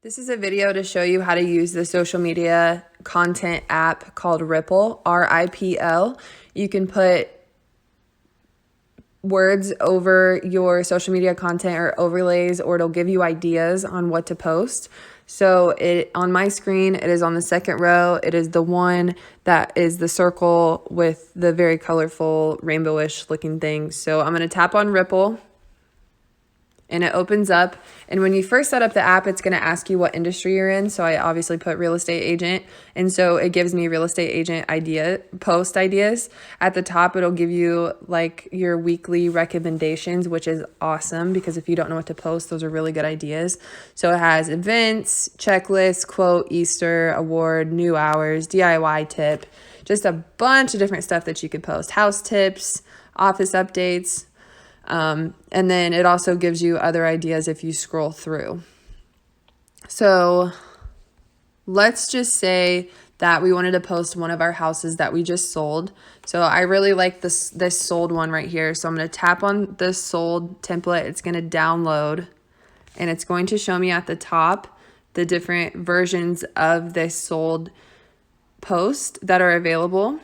This is a video to show you how to use the social media content app called Ripl, R-I-P-L. You can put words over your social media content or overlays, or it'll give you ideas on what to post. So on my screen, it is on the second row. It is the one that is the circle with the very colorful rainbowish looking thing. So I'm going to tap on Ripl. And it opens up, and when you first set up the app, it's going to ask you what industry you're in. So I obviously put real estate agent, and so it gives me real estate agent post ideas. At the top, it'll give you like your weekly recommendations, which is awesome because if you don't know what to post, those are really good ideas. So it has events, checklist, quote, Easter, award, new hours, DIY tip, just a bunch of different stuff that you could post, house tips, office updates. And then it also gives you other ideas if you scroll through. So let's just say that we wanted to post one of our houses that we just sold. So I really like this sold one right here. So I'm going to tap on this sold template. It's going to download, and it's going to show me at the top the different versions of this sold post that are available.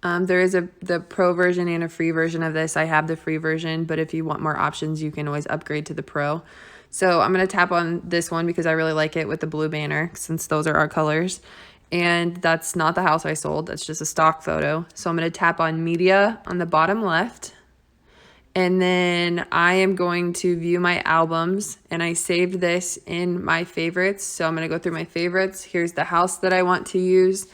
There is the pro version and a free version of this. I have the free version, but if you want more options, you can always upgrade to the pro. So I'm going to tap on this one because I really like it with the blue banner, since those are our colors. And that's not the house I sold. That's just a stock photo. So I'm going to tap on media on the bottom left. And then I am going to view my albums, and I saved this in my favorites. So I'm going to go through my favorites. Here's the house that I want to use.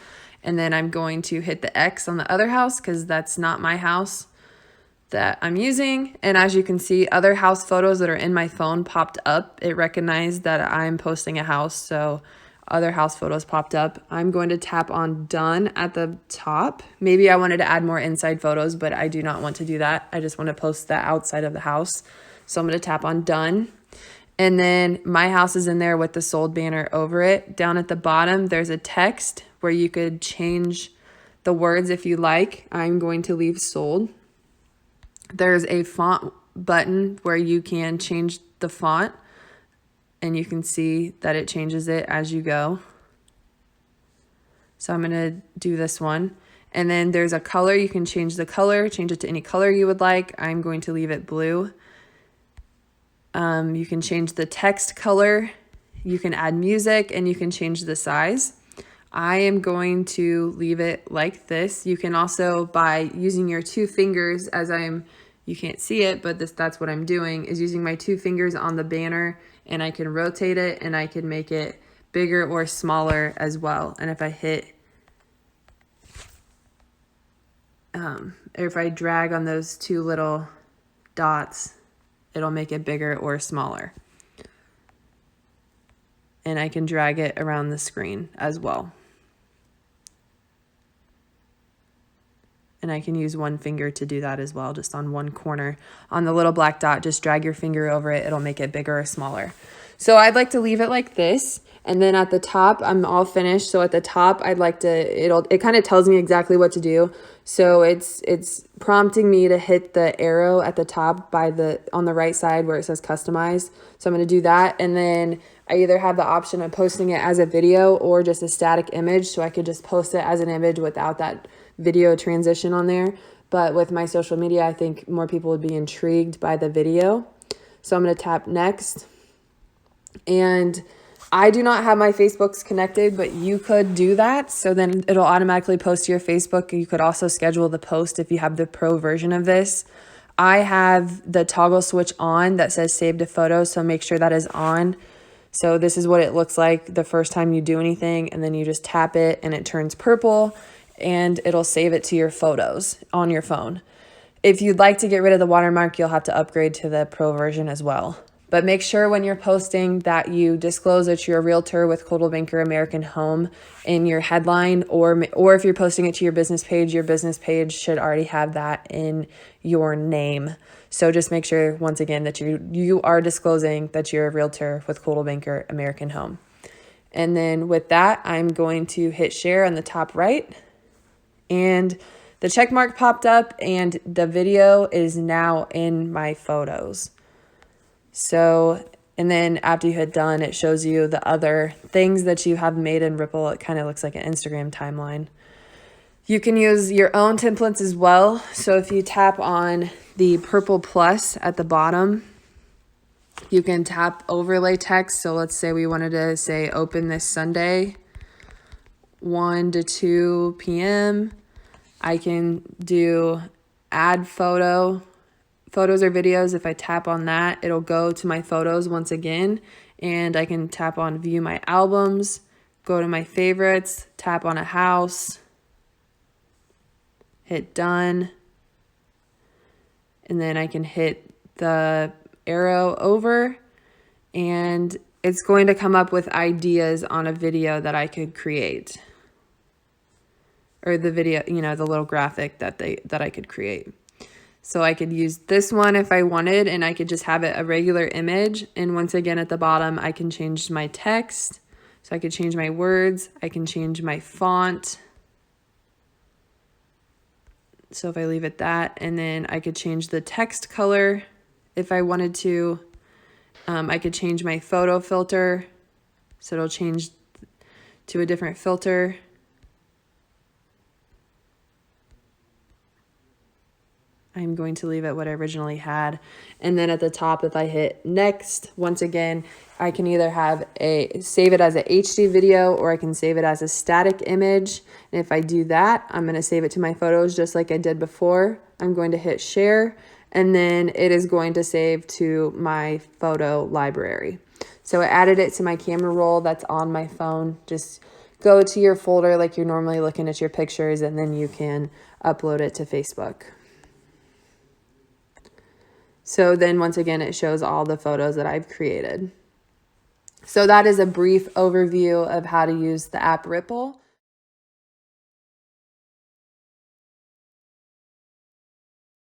And then I'm going to hit the X on the other house because that's not my house that I'm using. And as you can see, other house photos that are in my phone popped up. It recognized that I'm posting a house, so other house photos popped up. I'm going to tap on done at the top. Maybe I wanted to add more inside photos, but I do not want to do that. I just want to post the outside of the house. So I'm going to tap on done. And then my house is in there with the sold banner over it. Down at the bottom, there's a text where you could change the words if you like. I'm going to leave sold. There's a font button where you can change the font, and you can see that it changes it as you go. So I'm going to do this one. And then there's a color. You can change the color, change it to any color you would like. I'm going to leave it blue. You can change the text color, you can add music, and you can change the size. I am going to leave it like this. You can also, by using your two fingers, you can't see it, but that's what I'm doing, is using my two fingers on the banner, and I can rotate it, and I can make it bigger or smaller as well. And if I hit, or if I drag on those two little dots, it'll make it bigger or smaller. And I can drag it around the screen as well. And I can use one finger to do that as well, just on one corner. On the little black dot, just drag your finger over it. It'll make it bigger or smaller. So I'd like to leave it like this. And then at the top, I'm all finished. So at the top, I'd like to, it kind of tells me exactly what to do. So it's prompting me to hit the arrow at the top on the right side where it says customize. So I'm going to do that. And then I either have the option of posting it as a video or just a static image. So I could just post it as an image without that video transition on there. But with my social media, I think more people would be intrigued by the video. So I'm going to tap next. And I do not have my Facebooks connected, but you could do that. So then it'll automatically post to your Facebook. You could also schedule the post if you have the pro version of this. I have the toggle switch on that says save to photo, so make sure that is on. So this is what it looks like the first time you do anything, and then you just tap it and it turns purple and it'll save it to your photos on your phone. If you'd like to get rid of the watermark, you'll have to upgrade to the pro version as well. But make sure when you're posting that you disclose that you're a realtor with Coldwell Banker American Home in your headline, or if you're posting it to your business page should already have that in your name. So just make sure, once again, that you are disclosing that you're a realtor with Coldwell Banker American Home. And then with that, I'm going to hit share on the top right. And the check mark popped up, and the video is now in my photos. So, and then after you hit done, it shows you the other things that you have made in Ripl. It kind of looks like an Instagram timeline. You can use your own templates as well. So if you tap on the purple plus at the bottom, you can tap overlay text. So let's say we wanted to say open this Sunday, 1 to 2 p.m. I can do add photos or videos. If I tap on that, it'll go to my photos once again, and I can tap on view my albums, go to my favorites, tap on a house, hit done, and then I can hit the arrow over, and it's going to come up with ideas on a video that I could create, or the video, you know, the little graphic that I could create. So I could use this one if I wanted, and I could just have it a regular image. And once again, at the bottom, I can change my text. So I could change my words. I can change my font. So if I leave it that, and then I could change the text color if I wanted to. I could change my photo filter. So it'll change to a different filter. I'm going to leave it what I originally had. And then at the top, if I hit next, once again, I can either save it as a HD video, or I can save it as a static image. And if I do that, I'm going to save it to my photos just like I did before. I'm going to hit share, and then it is going to save to my photo library. So I added it to my camera roll that's on my phone. Just go to your folder like you're normally looking at your pictures, and then you can upload it to Facebook. So then once again, it shows all the photos that I've created. So that is a brief overview of how to use the app Ripl.